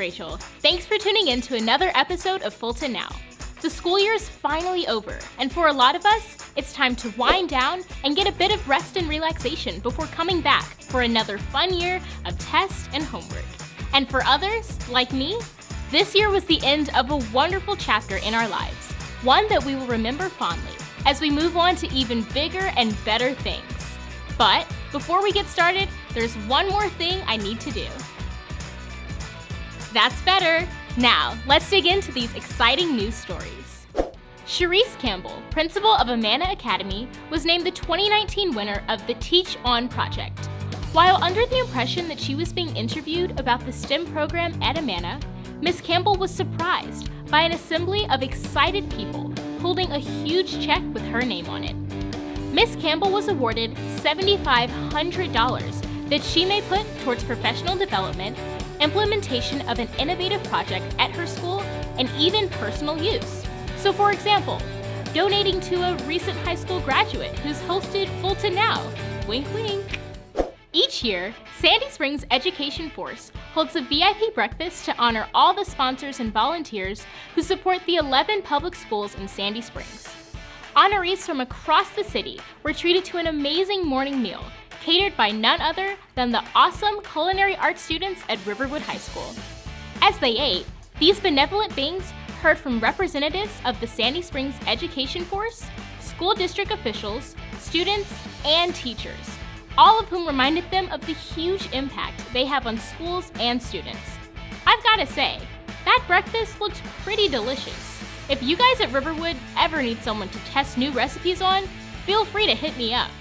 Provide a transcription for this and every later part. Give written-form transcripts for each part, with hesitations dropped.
Rachel. Thanks for tuning in to another episode of Fulton Now. The school year is finally over, and for a lot of us, it's time to wind down and get a bit of rest and relaxation before coming back for another fun year of tests and homework. And for others, like me, this year was the end of a wonderful chapter in our lives, one that we will remember fondly as we move on to even bigger and better things. But before we get started, there's one more thing I need to do. That's better. Now, let's dig into these exciting news stories. Sharice Campbell, principal of Amana Academy, was named the 2019 winner of the Teach On project. While under the impression that she was being interviewed about the STEM program at Amana, Ms. Campbell was surprised by an assembly of excited people holding a huge check with her name on it. Ms. Campbell was awarded $7,500 that she may put towards professional development, implementation of an innovative project at her school, and even personal use. So for example, donating to a recent high school graduate who's hosted Fulton Now. Wink, wink. Each year, Sandy Springs Education Force holds a VIP breakfast to honor all the sponsors and volunteers who support the 11 public schools in Sandy Springs. Honorees from across the city were treated to an amazing morning meal catered by none other than the awesome culinary arts students at Riverwood High School. As they ate, these benevolent beings heard from representatives of the Sandy Springs Education Force, school district officials, students, and teachers, all of whom reminded them of the huge impact they have on schools and students. I've gotta say, that breakfast looked pretty delicious. If you guys at Riverwood ever need someone to test new recipes on, feel free to hit me up.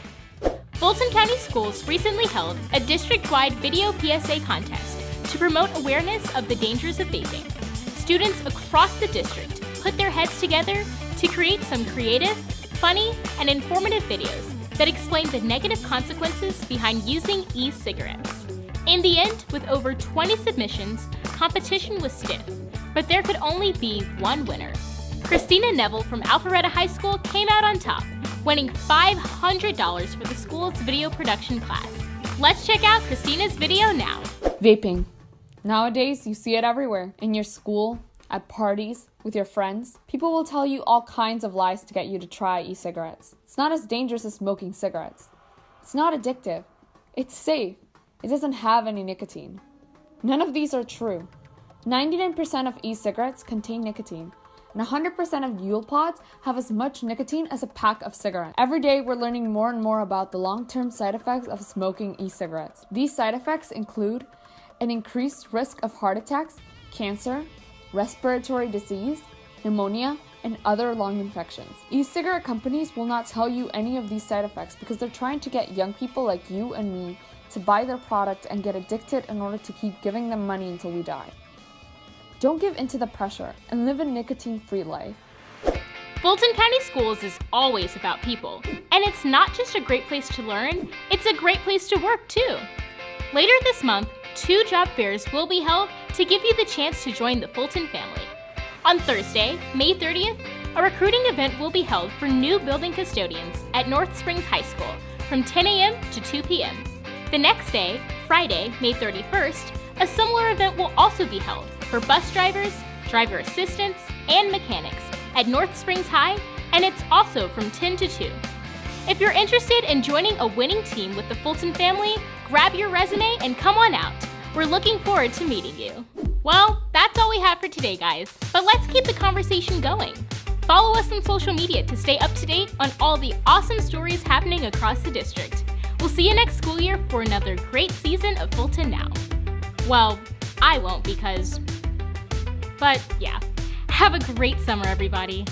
Fulton County Schools recently held a district-wide video PSA contest to promote awareness of the dangers of vaping. Students across the district put their heads together to create some creative, funny, and informative videos that explain the negative consequences behind using e-cigarettes. In the end, with over 20 submissions, competition was stiff, but there could only be one winner. Christina Neville from Alpharetta High School came out on top, winning $500 for the school's video production class. Let's check out Christina's video now. Vaping. Nowadays, you see it everywhere. In your school, at parties, with your friends. People will tell you all kinds of lies to get you to try e-cigarettes. It's not as dangerous as smoking cigarettes. It's not addictive. It's safe. It doesn't have any nicotine. None of these are true. 99% of e-cigarettes contain nicotine, and 100% of Juul pods have as much nicotine as a pack of cigarettes. Every day, we're learning more and more about the long-term side effects of smoking e-cigarettes. These side effects include an increased risk of heart attacks, cancer, respiratory disease, pneumonia, and other lung infections. E-cigarette companies will not tell you any of these side effects because they're trying to get young people like you and me to buy their product and get addicted in order to keep giving them money until we die. Don't give into the pressure and live a nicotine-free life. Fulton County Schools is always about people, and it's not just a great place to learn, it's a great place to work too. Later this month, 2 job fairs will be held to give you the chance to join the Fulton family. On Thursday, May 30th, a recruiting event will be held for new building custodians at North Springs High School from 10 a.m. to 2 p.m. The next day, Friday, May 31st, a similar event will also be held for bus drivers, driver assistants, and mechanics at North Springs High, and it's also from 10 to 2. If you're interested in joining a winning team with the Fulton family, grab your resume and come on out. We're looking forward to meeting you. Well, that's all we have for today, guys, but let's keep the conversation going. Follow us on social media to stay up to date on all the awesome stories happening across the district. We'll see you next school year for another great season of Fulton Now. Well, I won't but yeah. Have a great summer, everybody.